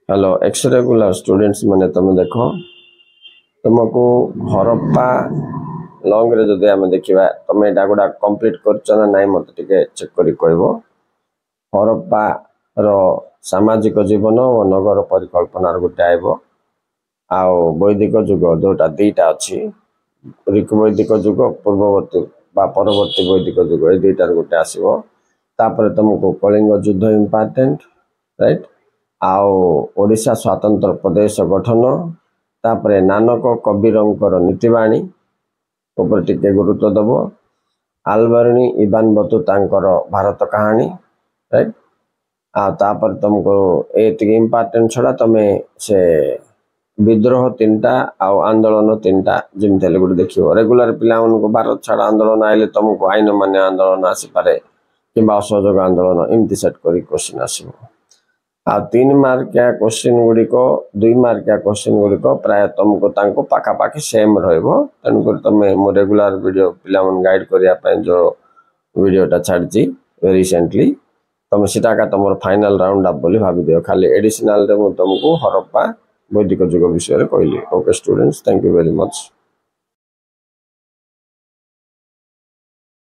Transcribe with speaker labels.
Speaker 1: Hello x regular students मैंने तुम देख तुमको हरप्पा लंग रे जदि आम देखा तुम यहाँ गोटा कंप्लीट कर ना मत चेक कर कहब हरप्पा रो सामाजिक जीवन और नगर परिकल्पनार गोटे आइब आउ वैदिक जुग जोटा दीटा अच्छी ऋक वैदिक जुग पूर्ववर्ती परवर्ती वैदिक जुग ये दुईटार गोटे आसो तुमको कलिंग युद्ध इम्पोर्टेंट राइट आउ ओडिशा स्वतंत्र प्रदेश गठन तापरे नानक कबीरंकर नीतिवाणी ऊपर टिके गुरुत्व दब आलबर्णी इबान बतुतांकर भारत कहानी राइट तापर तुमको ये इम्पोर्टेंट छड़ा तुम से विद्रोह तीन टा आउ आंदोलन तीन टा जमी गोटे देख रेगुलर पिला भारत छाड़ आंदोलन आइले तुमको आईन मान्य आंदोलन आसीपे कि असहयोग आंदोलन एमती सेट कर क्वेश्चन आसो आ 3 मार्किया क्वेश्चन गुड़िक 2 मार्किया क्वेश्चन गुड़िक प्राय तुमको पाखापाखि सेम तेणुक तुम मो रेगुलर वीडियो पिला गाइड करने जो वीडियोटा छाड़ी रिसेंटली तुम सीटा तुम फाइनल राउंड अप बोली भाभी दियो खाली एडिशनल तुमको हरप्पा वैदिक जुग विषय कहली okay students thank you very much.